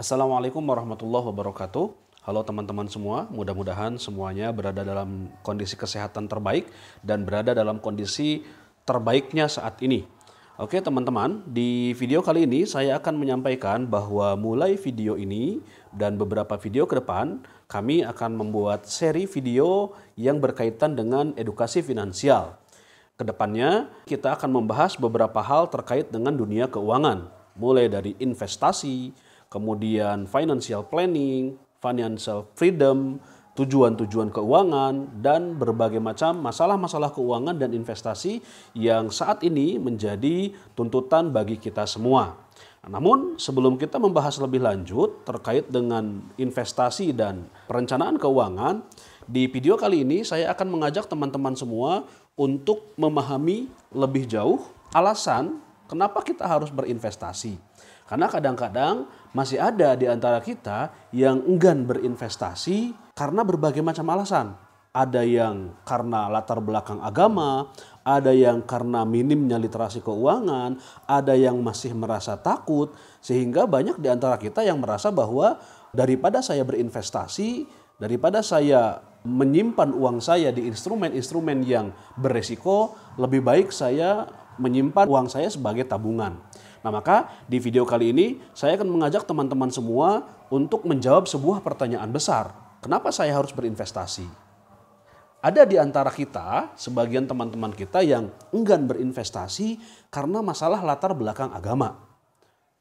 Assalamualaikum warahmatullahi wabarakatuh. Halo teman-teman semua, mudah-mudahan semuanya berada dalam kondisi kesehatan terbaik dan berada dalam kondisi terbaiknya saat ini. Oke teman-teman, di video kali ini saya akan menyampaikan bahwa mulai video ini dan beberapa video ke depan, kami akan membuat seri video yang berkaitan dengan edukasi finansial. Kedepannya kita akan membahas beberapa hal terkait dengan dunia keuangan, mulai dari investasi, kemudian financial planning, financial freedom, tujuan-tujuan keuangan, dan berbagai macam masalah-masalah keuangan dan investasi yang saat ini menjadi tuntutan bagi kita semua. Namun sebelum kita membahas lebih lanjut terkait dengan investasi dan perencanaan keuangan, di video kali ini saya akan mengajak teman-teman semua untuk memahami lebih jauh alasan kenapa kita harus berinvestasi. Karena kadang-kadang masih ada di antara kita yang enggan berinvestasi karena berbagai macam alasan. Ada yang karena latar belakang agama, ada yang karena minimnya literasi keuangan, ada yang masih merasa takut, sehingga banyak di antara kita yang merasa bahwa daripada saya berinvestasi, daripada saya menyimpan uang saya di instrumen-instrumen yang beresiko, lebih baik saya menyimpan uang saya sebagai tabungan. Nah maka di video kali ini saya akan mengajak teman-teman semua untuk menjawab sebuah pertanyaan besar. Kenapa saya harus berinvestasi? Ada di antara kita, sebagian teman-teman kita yang enggan berinvestasi karena masalah latar belakang agama.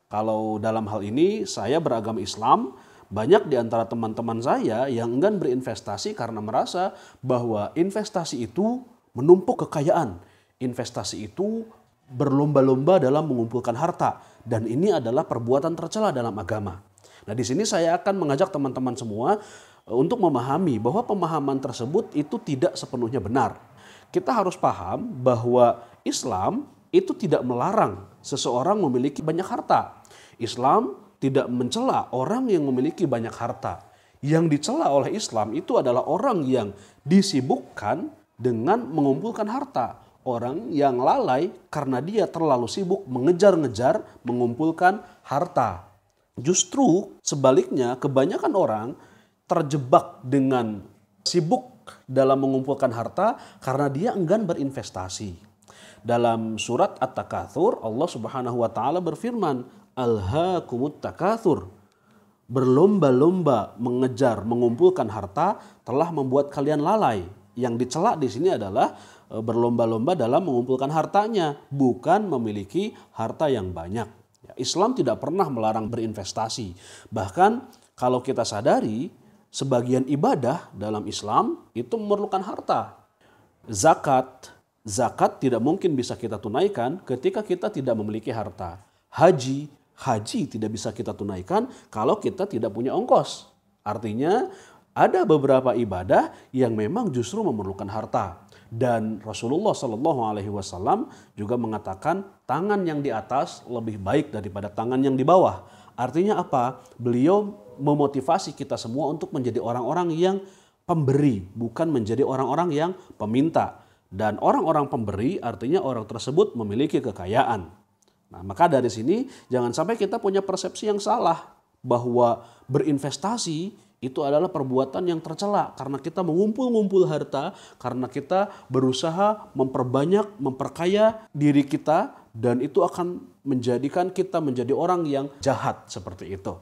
Kalau dalam hal ini saya beragama Islam, banyak di antara teman-teman saya yang enggan berinvestasi karena merasa bahwa investasi itu menumpuk kekayaan. Investasi itu berlomba-lomba dalam mengumpulkan harta, dan ini adalah perbuatan tercela dalam agama. Nah, di sini saya akan mengajak teman-teman semua untuk memahami bahwa pemahaman tersebut itu tidak sepenuhnya benar. Kita harus paham bahwa Islam itu tidak melarang seseorang memiliki banyak harta. Islam tidak mencela orang yang memiliki banyak harta. Yang dicela oleh Islam itu adalah orang yang disibukkan dengan mengumpulkan harta. Orang yang lalai karena dia terlalu sibuk mengejar-ngejar mengumpulkan harta. Justru sebaliknya, kebanyakan orang terjebak dengan sibuk dalam mengumpulkan harta karena dia enggan berinvestasi. Dalam surat At-Takatsur, Allah Subhanahu wa taala berfirman, "Alhaakumut takatsur." Berlomba-lomba mengejar mengumpulkan harta telah membuat kalian lalai. Yang dicela di sini adalah berlomba-lomba dalam mengumpulkan hartanya, bukan memiliki harta yang banyak. Islam tidak pernah melarang berinvestasi. Bahkan kalau kita sadari, sebagian ibadah dalam Islam itu memerlukan harta. Zakat tidak mungkin bisa kita tunaikan ketika kita tidak memiliki harta. Haji tidak bisa kita tunaikan kalau kita tidak punya ongkos. Artinya ada beberapa ibadah yang memang justru memerlukan harta. Dan Rasulullah SAW juga mengatakan tangan yang di atas lebih baik daripada tangan yang di bawah. Artinya apa? Beliau memotivasi kita semua untuk menjadi orang-orang yang pemberi, bukan menjadi orang-orang yang peminta. Dan orang-orang pemberi artinya orang tersebut memiliki kekayaan. Nah, maka dari sini jangan sampai kita punya persepsi yang salah bahwa berinvestasi itu adalah perbuatan yang tercela karena kita mengumpul-ngumpul harta, karena kita berusaha memperkaya diri kita, dan itu akan menjadikan kita menjadi orang yang jahat seperti itu.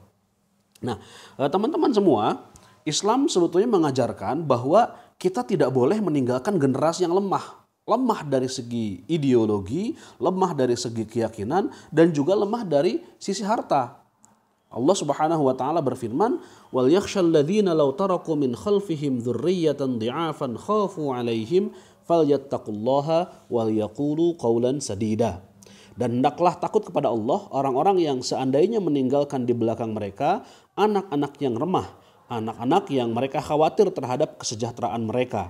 Nah, teman-teman semua, Islam sebetulnya mengajarkan bahwa kita tidak boleh meninggalkan generasi yang lemah. Lemah dari segi ideologi, lemah dari segi keyakinan, dan juga lemah dari sisi harta. Allah Subhanahu wa taala berfirman, "Wal yakhshal ladzina law taraku min khalfihim dzurriyyatan dhi'afan khafu 'alaihim falyattaqullaha wal yaqulu qawlan sadida." Dan hendaklah takut kepada Allah orang-orang yang seandainya meninggalkan di belakang mereka anak-anak yang remah, anak-anak yang mereka khawatir terhadap kesejahteraan mereka.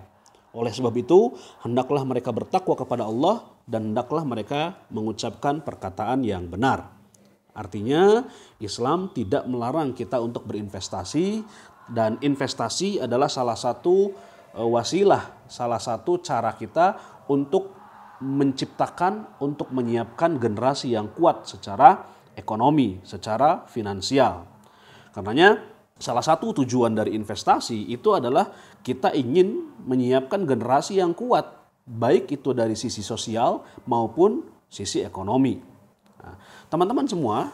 Oleh sebab itu, hendaklah mereka bertakwa kepada Allah dan hendaklah mereka mengucapkan perkataan yang benar. Artinya Islam tidak melarang kita untuk berinvestasi, dan investasi adalah salah satu wasilah, salah satu cara kita untuk menciptakan, untuk menyiapkan generasi yang kuat secara ekonomi, secara finansial. Karenanya salah satu tujuan dari investasi itu adalah kita ingin menyiapkan generasi yang kuat, baik itu dari sisi sosial maupun sisi ekonomi. Nah, teman-teman semua,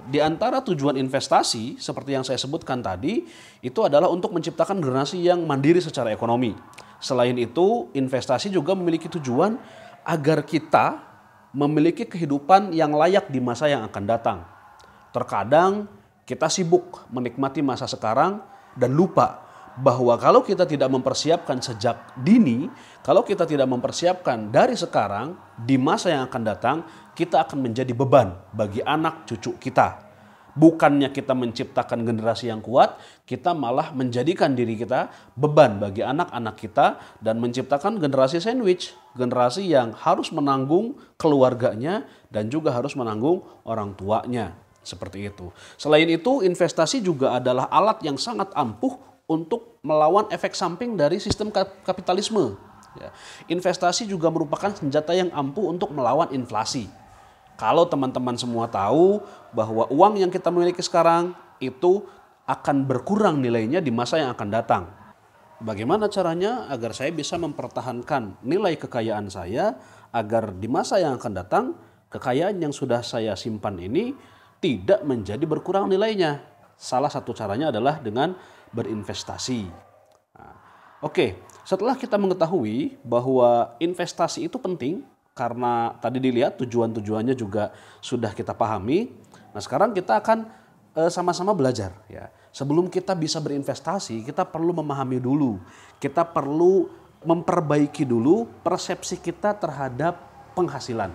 di antara tujuan investasi seperti yang saya sebutkan tadi, itu adalah untuk menciptakan generasi yang mandiri secara ekonomi. Selain itu, investasi juga memiliki tujuan agar kita memiliki kehidupan yang layak di masa yang akan datang. Terkadang kita sibuk menikmati masa sekarang dan lupa bahwa kalau kita tidak mempersiapkan sejak dini, kalau kita tidak mempersiapkan dari sekarang, di masa yang akan datang, kita akan menjadi beban bagi anak cucu kita. Bukannya kita menciptakan generasi yang kuat, kita malah menjadikan diri kita beban bagi anak-anak kita dan menciptakan generasi sandwich, generasi yang harus menanggung keluarganya dan juga harus menanggung orang tuanya. Seperti itu. Selain itu, investasi juga adalah alat yang sangat ampuh untuk melawan efek samping dari sistem kapitalisme. Investasi juga merupakan senjata yang ampuh untuk melawan inflasi. Kalau teman-teman semua tahu bahwa uang yang kita miliki sekarang itu akan berkurang nilainya di masa yang akan datang. Bagaimana caranya agar saya bisa mempertahankan nilai kekayaan saya agar di masa yang akan datang kekayaan yang sudah saya simpan ini tidak menjadi berkurang nilainya. Salah satu caranya adalah dengan berinvestasi. Nah, oke, setelah kita mengetahui bahwa investasi itu penting karena tadi dilihat tujuan-tujuannya juga sudah kita pahami. Nah, sekarang kita akan sama-sama belajar ya. Sebelum kita bisa berinvestasi, kita perlu memahami dulu. Kita perlu memperbaiki dulu persepsi kita terhadap penghasilan.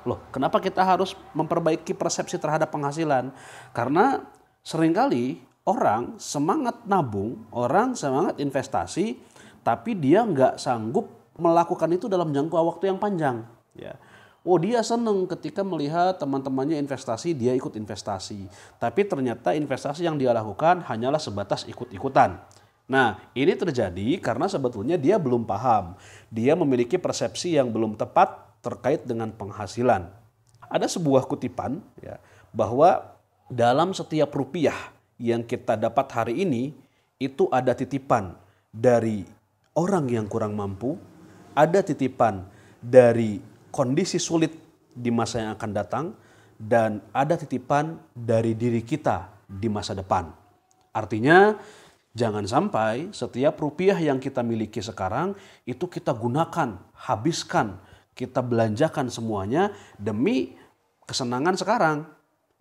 Loh, kenapa kita harus memperbaiki persepsi terhadap penghasilan? Karena seringkali orang semangat nabung, orang semangat investasi, tapi dia nggak sanggup melakukan itu dalam jangka waktu yang panjang. Ya. Oh, dia senang ketika melihat teman-temannya investasi, dia ikut investasi. Tapi ternyata investasi yang dia lakukan hanyalah sebatas ikut-ikutan. Nah, ini terjadi karena sebetulnya dia belum paham. Dia memiliki persepsi yang belum tepat terkait dengan penghasilan. Ada sebuah kutipan ya, bahwa dalam setiap rupiah yang kita dapat hari ini itu ada titipan dari orang yang kurang mampu, ada titipan dari kondisi sulit di masa yang akan datang, dan ada titipan dari diri kita di masa depan. Artinya jangan sampai setiap rupiah yang kita miliki sekarang itu kita gunakan, habiskan, kita belanjakan semuanya demi kesenangan sekarang.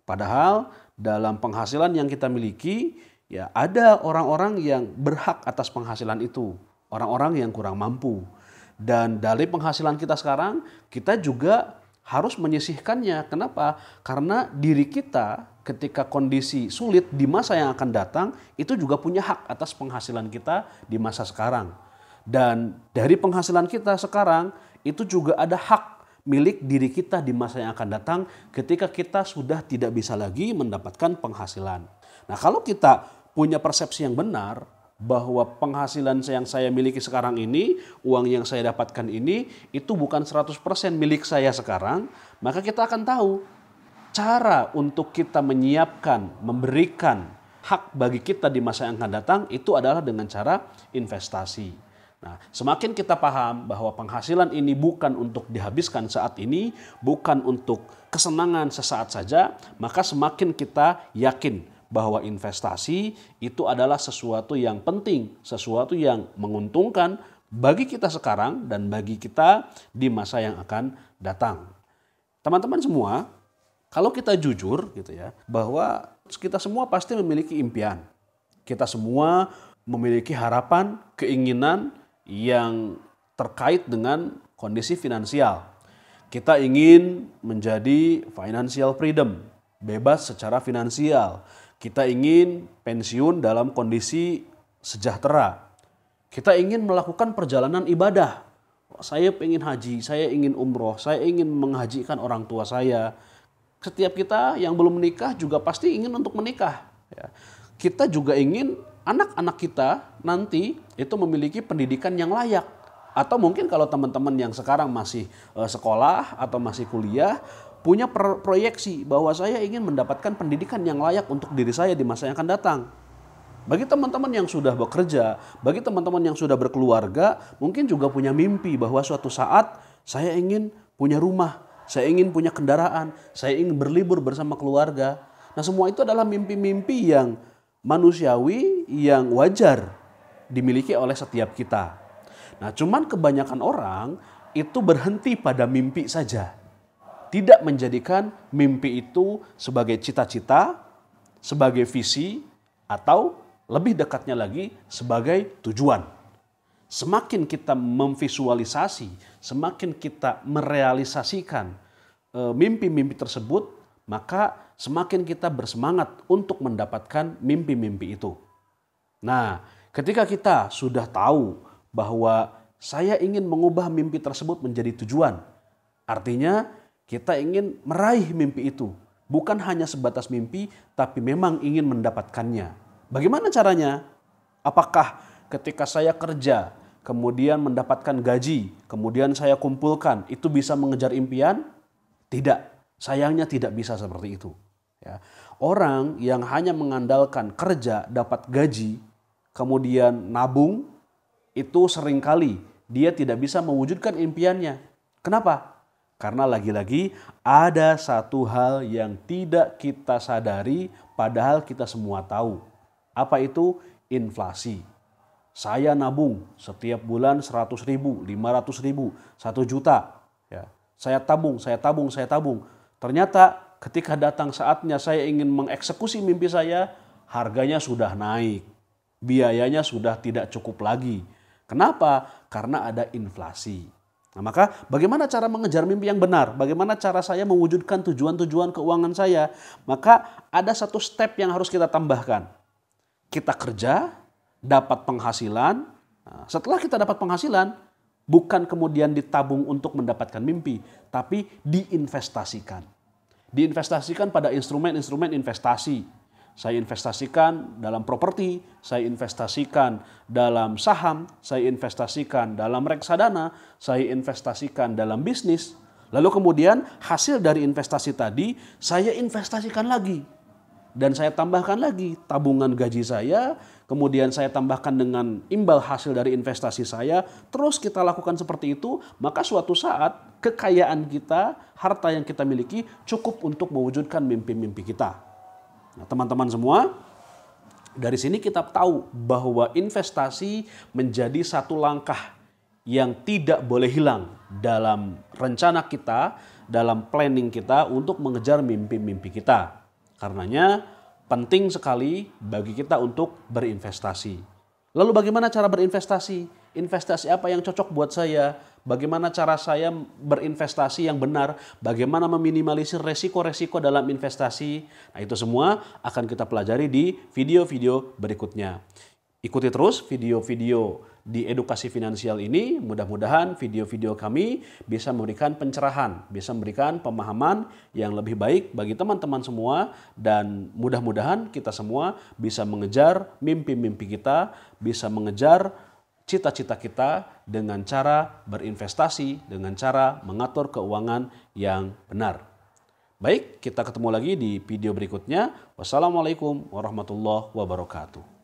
Padahal dalam penghasilan yang kita miliki ya ada orang-orang yang berhak atas penghasilan itu. Orang-orang yang kurang mampu. Dan dari penghasilan kita sekarang kita juga harus menyisihkannya. Kenapa? Karena diri kita ketika kondisi sulit di masa yang akan datang itu juga punya hak atas penghasilan kita di masa sekarang. Dan dari penghasilan kita sekarang itu juga ada hak milik diri kita di masa yang akan datang ketika kita sudah tidak bisa lagi mendapatkan penghasilan. Nah, kalau kita punya persepsi yang benar bahwa penghasilan yang saya miliki sekarang ini, uang yang saya dapatkan ini, itu bukan 100% milik saya sekarang, maka kita akan tahu cara untuk kita menyiapkan, memberikan hak bagi kita di masa yang akan datang itu adalah dengan cara investasi. Nah, semakin kita paham bahwa penghasilan ini bukan untuk dihabiskan saat ini, bukan untuk kesenangan sesaat saja, maka semakin kita yakin bahwa investasi itu adalah sesuatu yang penting, sesuatu yang menguntungkan bagi kita sekarang dan bagi kita di masa yang akan datang. Teman-teman semua, kalau kita jujur gitu ya, bahwa kita semua pasti memiliki impian. Kita semua memiliki harapan, keinginan yang terkait dengan kondisi finansial. Kita ingin menjadi financial freedom, bebas secara finansial. Kita ingin pensiun dalam kondisi sejahtera. Kita ingin melakukan perjalanan ibadah. Saya ingin haji, saya ingin umroh, saya ingin menghajikan orang tua saya. Setiap kita yang belum menikah juga pasti ingin untuk menikah. Kita juga ingin anak-anak kita nanti itu memiliki pendidikan yang layak. Atau mungkin kalau teman-teman yang sekarang masih sekolah atau masih kuliah, punya proyeksi bahwa saya ingin mendapatkan pendidikan yang layak untuk diri saya di masa yang akan datang. Bagi teman-teman yang sudah bekerja, bagi teman-teman yang sudah berkeluarga, mungkin juga punya mimpi bahwa suatu saat saya ingin punya rumah, saya ingin punya kendaraan, saya ingin berlibur bersama keluarga. Nah, semua itu adalah mimpi-mimpi yang manusiawi, yang wajar dimiliki oleh setiap kita. Nah, cuman kebanyakan orang itu berhenti pada mimpi saja. Tidak menjadikan mimpi itu sebagai cita-cita, sebagai visi, atau lebih dekatnya lagi sebagai tujuan. Semakin kita memvisualisasi, semakin kita merealisasikan mimpi-mimpi tersebut, maka semakin kita bersemangat untuk mendapatkan mimpi-mimpi itu. Nah, ketika kita sudah tahu bahwa saya ingin mengubah mimpi tersebut menjadi tujuan, artinya kita ingin meraih mimpi itu. Bukan hanya sebatas mimpi, tapi memang ingin mendapatkannya. Bagaimana caranya? Apakah ketika saya kerja, kemudian mendapatkan gaji, kemudian saya kumpulkan, itu bisa mengejar impian? Tidak. Sayangnya tidak bisa seperti itu. Ya. Orang yang hanya mengandalkan kerja, dapat gaji, kemudian nabung, itu seringkali dia tidak bisa mewujudkan impiannya. Kenapa? Karena lagi-lagi ada satu hal yang tidak kita sadari padahal kita semua tahu. Apa itu? Inflasi. Saya nabung setiap bulan 100 ribu, 500 ribu, 1 juta. Ya. Saya tabung. Ternyata ketika datang saatnya saya ingin mengeksekusi mimpi saya, harganya sudah naik. Biayanya sudah tidak cukup lagi. Kenapa? Karena ada inflasi. Nah, maka bagaimana cara mengejar mimpi yang benar? Bagaimana cara saya mewujudkan tujuan-tujuan keuangan saya? Maka ada satu step yang harus kita tambahkan. Kita kerja, dapat penghasilan. Nah, setelah kita dapat penghasilan, bukan kemudian ditabung untuk mendapatkan mimpi, tapi diinvestasikan. Diinvestasikan pada instrumen-instrumen investasi. Saya investasikan dalam properti, saya investasikan dalam saham, saya investasikan dalam reksadana, saya investasikan dalam bisnis. Lalu kemudian hasil dari investasi tadi saya investasikan lagi. Dan saya tambahkan lagi tabungan gaji saya, kemudian saya tambahkan dengan imbal hasil dari investasi saya. Terus kita lakukan seperti itu, maka suatu saat kekayaan kita, harta yang kita miliki cukup untuk mewujudkan mimpi-mimpi kita. Nah, teman-teman semua, dari sini kita tahu bahwa investasi menjadi satu langkah yang tidak boleh hilang dalam rencana kita, dalam planning kita untuk mengejar mimpi-mimpi kita. Karenanya penting sekali bagi kita untuk berinvestasi. Lalu bagaimana cara berinvestasi? Investasi apa yang cocok buat saya? Bagaimana cara saya berinvestasi yang benar? Bagaimana meminimalisir resiko-resiko dalam investasi? Nah, itu semua akan kita pelajari di video-video berikutnya. Ikuti terus video-video di edukasi finansial ini. Mudah-mudahan video-video kami bisa memberikan pencerahan, bisa memberikan pemahaman yang lebih baik bagi teman-teman semua. Dan mudah-mudahan kita semua bisa mengejar mimpi-mimpi kita, bisa mengejar cita-cita kita dengan cara berinvestasi, dengan cara mengatur keuangan yang benar. Baik, kita ketemu lagi di video berikutnya. Wassalamualaikum warahmatullahi wabarakatuh.